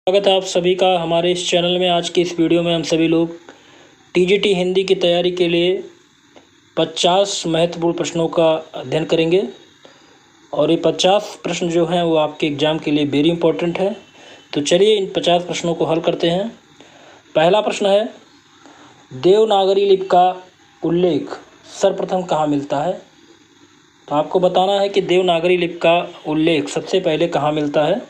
स्वागत है आप सभी का हमारे इस चैनल में। आज की इस वीडियो में हम सभी लोग टीजीटी हिंदी की तैयारी के लिए 50 महत्वपूर्ण प्रश्नों का अध्ययन करेंगे और ये 50 प्रश्न जो हैं वो आपके एग्ज़ाम के लिए वेरी इंपॉर्टेंट है। तो चलिए इन 50 प्रश्नों को हल करते हैं। पहला प्रश्न है, देवनागरी लिपि का उल्लेख सर्वप्रथम कहाँ मिलता है? तो आपको बताना है कि देवनागरी लिपि का उल्लेख सबसे पहले कहाँ मिलता है।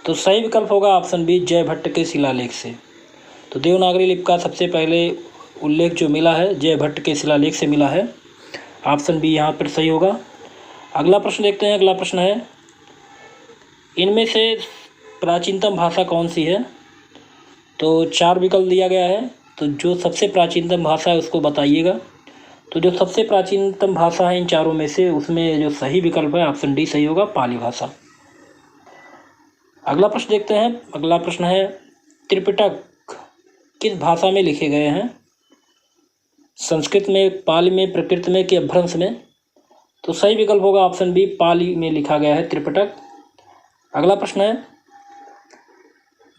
तो सही विकल्प होगा ऑप्शन बी, जयभट्ट के शिलालेख से। तो देवनागरी लिपि का सबसे पहले उल्लेख जो मिला है जयभट्ट के शिलालेख से मिला है। ऑप्शन बी यहाँ पर सही होगा। अगला प्रश्न देखते हैं। अगला प्रश्न है, इनमें से प्राचीनतम भाषा कौन सी है? तो 4 विकल्प दिया गया है, तो जो सबसे प्राचीनतम भाषा है उसको बताइएगा। तो जो सबसे प्राचीनतम भाषा है इन चारों में से, उसमें जो सही विकल्प है ऑप्शन डी सही होगा, पाली भाषा। अगला प्रश्न देखते हैं। अगला प्रश्न है, त्रिपिटक किस भाषा में लिखे गए हैं? संस्कृत में, पाली में, प्राकृत में कि अपभ्रंश में? तो सही विकल्प होगा ऑप्शन बी, पाली में लिखा गया है त्रिपिटक। अगला प्रश्न है,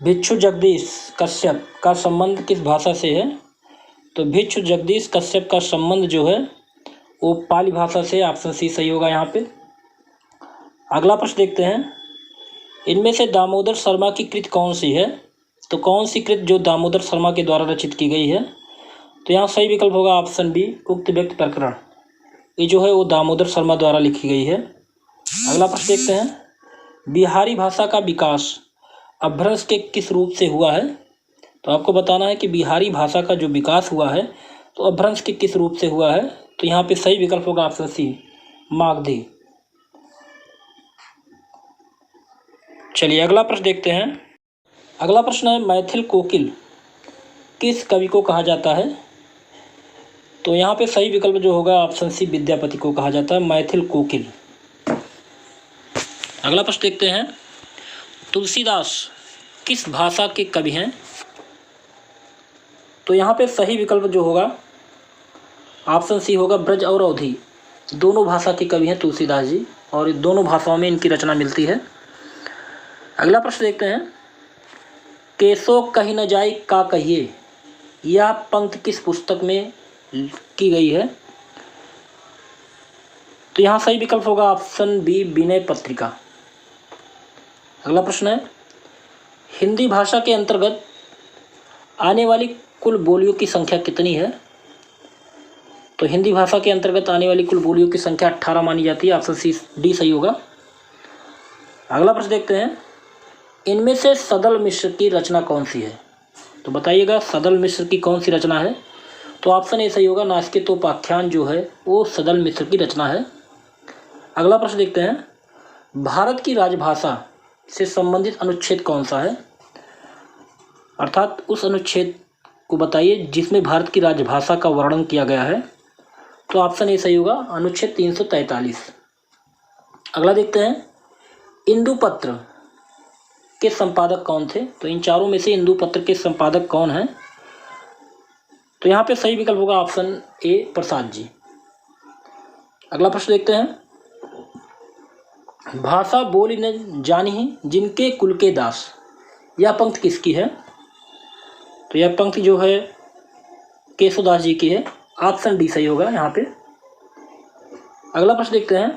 भिक्षु जगदीश कश्यप का संबंध किस भाषा से है? तो भिक्षु जगदीश कश्यप का संबंध जो है वो पाली भाषा से। ऑप्शन सी सही होगा यहाँ पे। अगला प्रश्न देखते हैं, इनमें से दामोदर शर्मा की कृत कौन सी है? तो कौन सी कृत जो दामोदर शर्मा के द्वारा रचित की गई है? तो यहाँ सही विकल्प होगा ऑप्शन बी, उक्त व्यक्ति प्रकरण। ये जो है वो दामोदर शर्मा द्वारा लिखी गई है। अगला प्रश्न देखते हैं, बिहारी भाषा का विकास अपभ्रंश के किस रूप से हुआ है? तो आपको बताना है कि बिहारी भाषा का जो विकास हुआ है तो अपभ्रंश के किस रूप से हुआ है? तो यहाँ पे सही विकल्प होगा ऑप्शन सी, मागधी। चलिए अगला प्रश्न देखते हैं। अगला प्रश्न है, मैथिल कोकिल किस कवि को कहा जाता है? तो यहाँ पे सही विकल्प जो होगा ऑप्शन सी, विद्यापति को कहा जाता है मैथिल कोकिल। अगला प्रश्न देखते हैं, तुलसीदास किस भाषा के कवि हैं? तो यहाँ पे सही विकल्प जो होगा ऑप्शन सी होगा, ब्रज और अवधी दोनों भाषा के कवि हैं तुलसीदास जी, और दोनों भाषाओं में इनकी रचना मिलती है। अगला प्रश्न देखते हैं, केसो कही न जाई का कहिए, यह पंक्ति किस पुस्तक में की गई है? तो यहाँ सही विकल्प होगा ऑप्शन बी, विनय पत्रिका। अगला प्रश्न है, हिंदी भाषा के अंतर्गत आने वाली कुल बोलियों की संख्या कितनी है? तो हिंदी भाषा के अंतर्गत आने वाली कुल बोलियों की संख्या 18 मानी जाती है। ऑप्शन सी डी सही होगा। अगला प्रश्न देखते हैं, इनमें से सदल मिश्र की रचना कौन सी है? तो बताइएगा सदल मिश्र की कौन सी रचना है? तो ऑप्शन ए सही होगा, नास्तिकोपाख्यान जो है वो सदल मिश्र की रचना है। अगला प्रश्न देखते हैं, भारत की राजभाषा से संबंधित अनुच्छेद कौन सा है? अर्थात उस अनुच्छेद को बताइए जिसमें भारत की राजभाषा का वर्णन किया गया है। तो ऑप्शन ए सही होगा, अनुच्छेद 343। अगला देखते हैं, इंदुपत्र के संपादक कौन थे? तो इन चारों में से इंदुपत्र के संपादक कौन हैं? तो यहाँ पे सही विकल्प होगा ऑप्शन ए, प्रसाद जी। अगला प्रश्न देखते हैं, भाषा बोली न जानी जिनके कुल के दास, यह पंक्ति किसकी है? तो यह पंक्ति जो है केशवदास जी की है। ऑप्शन डी सही होगा यहाँ पे। अगला प्रश्न देखते हैं,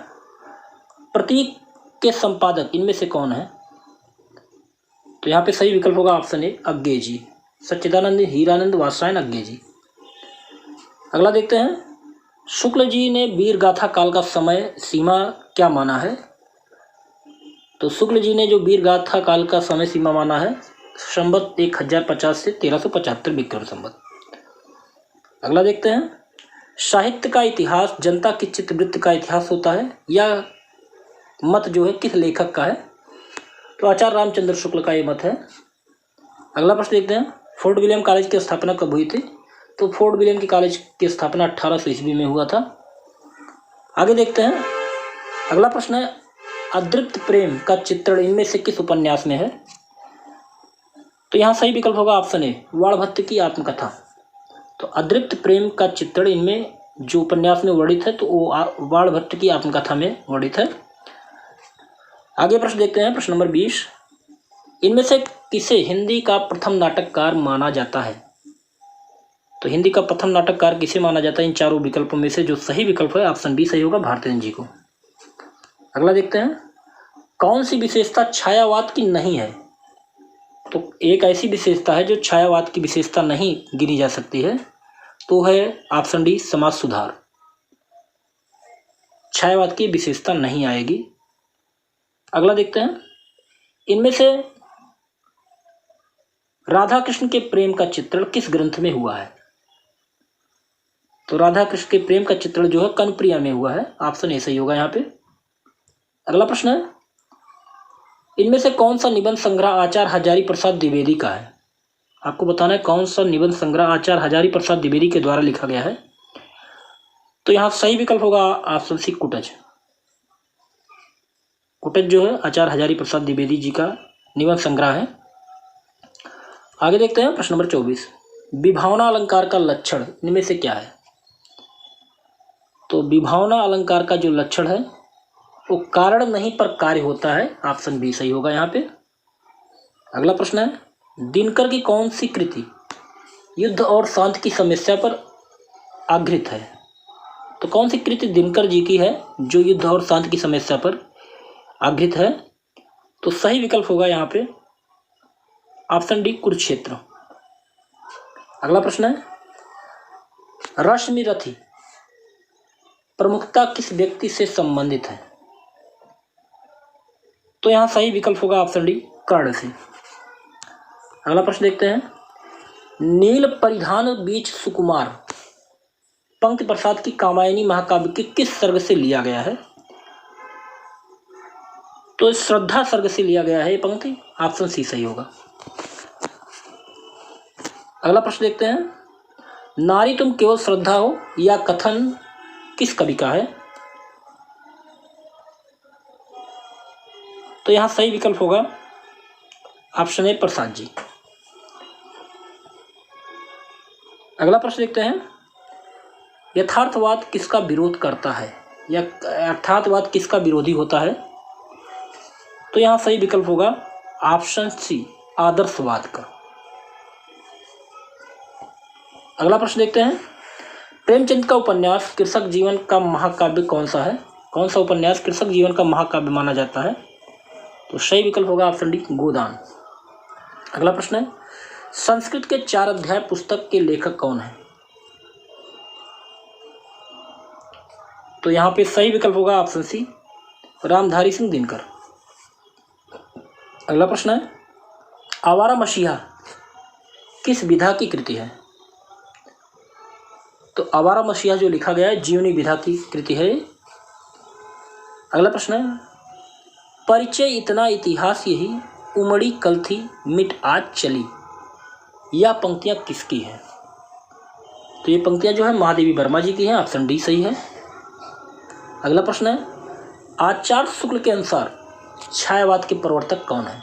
प्रतीक के संपादक इनमें से कौन है? तो यहाँ पे सही विकल्प होगा ऑप्शन ए, अज्ञे जी, सच्चिदानंद हीरानंद वात्स्यायन अज्ञे जी। अगला देखते हैं, शुक्ल जी ने वीर गाथा काल का समय सीमा क्या माना है? तो शुक्ल जी ने जो वीर गाथा काल का समय सीमा माना है संवत 1050 से 1375 विक्रम संवत। अगला देखते हैं, साहित्य का इतिहास जनता की चित्तवृत्ति का इतिहास होता है, यह मत जो है किस लेखक का है? तो आचार्य रामचंद्र शुक्ल का ये मत है। अगला प्रश्न देखते हैं, फोर्ट विलियम कॉलेज की स्थापना कब हुई थी? तो फोर्ट विलियम की कॉलेज की स्थापना 1800 ईस्वी में हुआ था। आगे देखते हैं, अगला प्रश्न है, अदृप्त प्रेम का चित्रण इनमें से किस उपन्यास में है? तो यहाँ सही विकल्प होगा ऑप्शन ए, वाणभट्ट की आत्मकथा। तो अदृप्त प्रेम का चित्रण इनमें जो उपन्यास में वर्णित है तो वो वाणभट्ट की आत्मकथा में वर्णित है। आगे प्रश्न देखते हैं, प्रश्न नंबर 20, इनमें से किसे हिंदी का प्रथम नाटककार माना जाता है? तो हिंदी का प्रथम नाटककार किसे माना जाता है? इन चारों विकल्पों में से जो सही विकल्प है ऑप्शन बी सही होगा, भारतेंद्र जी को। अगला देखते हैं, कौन सी विशेषता छायावाद की नहीं है? तो एक ऐसी विशेषता है जो छायावाद की विशेषता नहीं गिनी जा सकती है, तो है ऑप्शन डी समाज सुधार। छायावाद की विशेषता नहीं आएगी। अगला देखते हैं, इनमें से राधा कृष्ण के प्रेम का चित्रण किस ग्रंथ में हुआ है? तो राधा कृष्ण के प्रेम का चित्रण जो है कनप्रिया में हुआ है, ऑप्शन ए सही होगा यहाँ पे। अगला प्रश्न है, इनमें से कौन सा निबंध संग्रह आचार्य हजारी प्रसाद द्विवेदी का है? आपको बताना है कौन सा निबंध संग्रह आचार्य हजारी प्रसाद द्विवेदी के द्वारा लिखा गया है। तो यहाँ सही विकल्प होगा ऑप्शन सी कुटज। कुटज जो है आचार्य हजारी प्रसाद द्विवेदी जी का निबंध संग्रह है। आगे देखते हैं प्रश्न नंबर 24, विभावना अलंकार का लक्षण इनमें से क्या है? तो विभावना अलंकार का जो लक्षण है वो कारण नहीं पर कार्य होता है, ऑप्शन बी सही होगा यहाँ पे। अगला प्रश्न है, दिनकर की कौन सी कृति युद्ध और शांति की समस्या पर आधारित है? तो कौन सी कृति दिनकर जी की है जो युद्ध और शांति की समस्या पर आधारित है? तो सही विकल्प होगा यहाँ पे ऑप्शन डी कुरुक्षेत्र। अगला प्रश्न है, रश्मिरथी प्रमुखता किस व्यक्ति से संबंधित है? तो यहाँ सही विकल्प होगा ऑप्शन डी कर्ण से। अगला प्रश्न देखते हैं, नील परिधान बीच सुकुमार पंक्ति प्रसाद की कामायनी महाकाव्य के किस सर्ग से लिया गया है? तो श्रद्धा सर्ग से लिया गया है ये पंक्ति, ऑप्शन सी सही होगा। अगला प्रश्न देखते हैं, नारी तुम केवल श्रद्धा हो या कथन किस कवि का है? तो यहां सही विकल्प होगा ऑप्शन ए प्रसाद जी। अगला प्रश्न देखते हैं, यथार्थवाद किसका विरोध करता है या यथार्थवाद किसका विरोधी होता है? तो यहां सही विकल्प होगा ऑप्शन सी आदर्शवाद का। अगला प्रश्न देखते हैं, प्रेमचंद का उपन्यास कृषक जीवन का महाकाव्य कौन सा है? कौन सा उपन्यास कृषक जीवन का महाकाव्य माना जाता है? तो सही विकल्प होगा ऑप्शन डी गोदान। अगला प्रश्न है, संस्कृत के 4 अध्याय पुस्तक के लेखक कौन है? तो यहाँ पे सही विकल्प होगा ऑप्शन सी रामधारी सिंह दिनकर। अगला प्रश्न है, आवारा मसीहा किस विधा की कृति है? तो आवारा मसीहा जो लिखा गया है जीवनी विधा की कृति है। अगला प्रश्न है, परिचय इतना इतिहास यही उमड़ी कल थी मिट आज चली, यह पंक्तियां किसकी हैं? तो ये पंक्तियां जो है महादेवी वर्मा जी की हैं, ऑप्शन डी सही है। अगला प्रश्न है, आचार्य शुक्ल के अनुसार छायावाद के प्रवर्तक कौन है?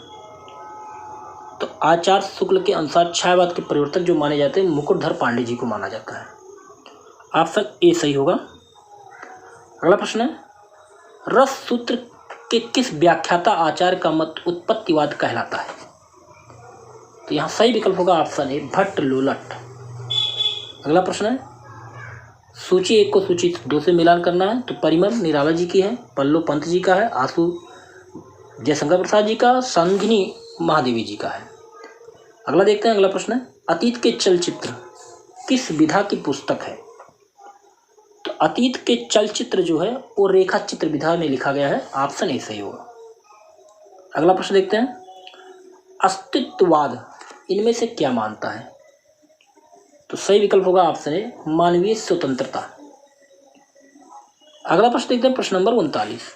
तो आचार्य शुक्ल के अनुसार छायावाद के प्रवर्तक जो माने जाते हैं मुकुटधर पांडे जी को माना जाता है, ऑप्शन ए सही होगा। अगला प्रश्न है, रस सूत्र के किस व्याख्याता आचार्य का मत उत्पत्तिवाद कहलाता है? तो यहाँ सही विकल्प होगा ऑप्शन ए भट्ट लोलट। अगला प्रश्न है, सूची 1 को सूची 2 से मिलान करना है। तो परिमल निराला जी की है, पल्लव पंत जी का है, आशु जयशंकर प्रसाद जी का, संघिनी महादेवी जी का है। अगला देखते हैं, अगला प्रश्न है, अतीत के चलचित्र किस विधा की पुस्तक है? तो अतीत के चलचित्र जो है वो रेखा चित्र विधा में लिखा गया है, ऑप्शन ए सही होगा। अगला प्रश्न देखते हैं, अस्तित्ववाद इनमें से क्या मानता है? तो सही विकल्प होगा ऑप्शन ए मानवीय स्वतंत्रता। अगला प्रश्न देखते हैं, प्रश्न नंबर 39,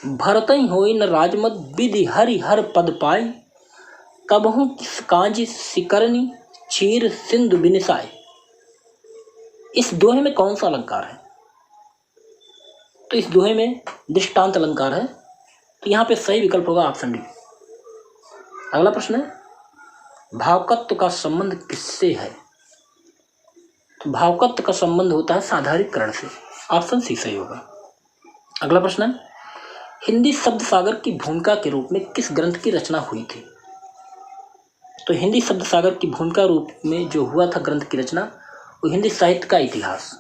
भरतई होई न राजमत विधि हरि हर पद पाए, कबहू कांज सिकरनी चीर सिंधु बिनसाए। इस दोहे में कौन सा अलंकार है? तो इस दोहे में दृष्टांत अलंकार है, तो यहाँ पे सही विकल्प होगा ऑप्शन डी। अगला प्रश्न है, भावकत्व का संबंध किससे है? तो भावकत्व का संबंध होता है साधारणीकरण से, ऑप्शन सी सही होगा। अगला प्रश्न है, हिंदी शब्द सागर की भूमिका के रूप में किस ग्रंथ की रचना हुई थी? तो हिंदी शब्द सागर की भूमिका रूप में जो हुआ था ग्रंथ की रचना, वो हिंदी साहित्य का इतिहास।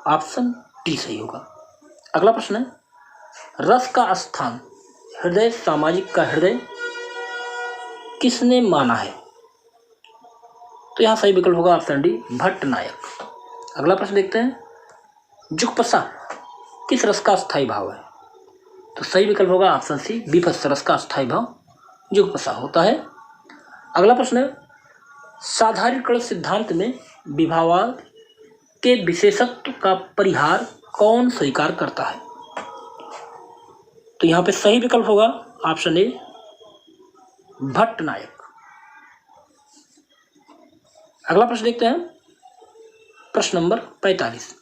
ऑप्शन डी सही होगा। अगला प्रश्न है, रस का स्थान हृदय, सामाजिक का हृदय किसने माना है? तो यहाँ सही विकल्प होगा ऑप्शन डी, भट्टनायक। अगला प्रश्न देखते हैं, जुगपसा किस रस का स्थायी भाव है? तो सही विकल्प होगा ऑप्शन सी, बीभत्स रस का स्थायी भाव जुगपसा होता है। अगला प्रश्न है, साधारणीकरण सिद्धांत में विभावाद के विशेषत्व का परिहार कौन स्वीकार करता है? तो यहाँ पे सही विकल्प होगा ऑप्शन ए, भट्टनायक। अगला प्रश्न देखते हैं, प्रश्न नंबर 45,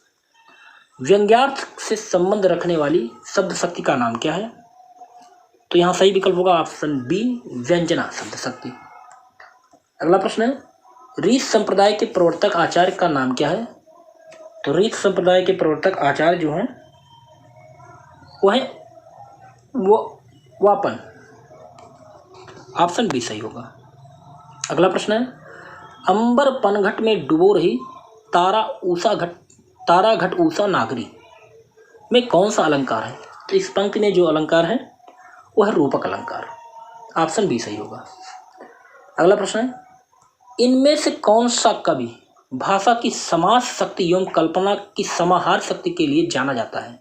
व्यंग्यार्थ से संबंध रखने वाली शब्द शक्ति का नाम क्या है? तो यहाँ सही विकल्प होगा ऑप्शन बी, व्यंजना शब्द शक्ति। अगला प्रश्न है, रीत संप्रदाय के प्रवर्तक आचार्य का नाम क्या है? तो रीत संप्रदाय के प्रवर्तक आचार्य जो हैं वो है वापन। ऑप्शन बी सही होगा। अगला प्रश्न है, अंबर पनघट में डुबो रही तारा घट ऊषा नागरी में कौन सा अलंकार है? तो इस पंक्ति में जो अलंकार है वो है रूपक अलंकार। ऑप्शन बी सही होगा। अगला प्रश्न है, इनमें से कौन सा कवि भाषा की समास शक्ति एवं कल्पना की समाहार शक्ति के लिए जाना जाता है?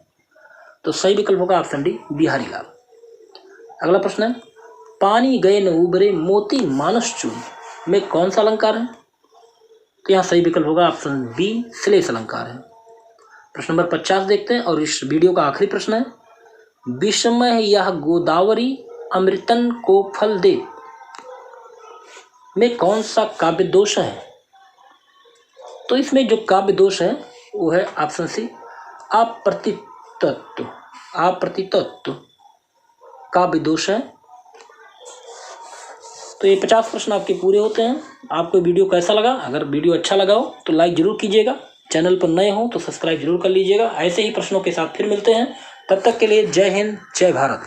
तो सही विकल्प होगा ऑप्शन डी, बिहारी लाल। अगला प्रश्न है, पानी गए न उबरे मोती मानस चूर में कौन सा अलंकार है? तो यहाँ सही विकल्प होगा ऑप्शन बी, श्लेष अलंकार है। प्रश्न नंबर 50 देखते हैं और इस वीडियो का आखिरी प्रश्न है, विस्मय यह गोदावरी अमृतन को फल दे में कौन सा काव्य दोष है? तो इसमें जो काव्य दोष है वो है ऑप्शन सी, अप्रतितत्व काव्य दोष है। तो ये 50 प्रश्न आपके पूरे होते हैं। आपको वीडियो कैसा लगा? अगर वीडियो अच्छा लगा हो तो लाइक जरूर कीजिएगा, चैनल पर नए हो तो सब्सक्राइब जरूर कर लीजिएगा। ऐसे ही प्रश्नों के साथ फिर मिलते हैं, तब तक के लिए जय हिंद, जय भारत।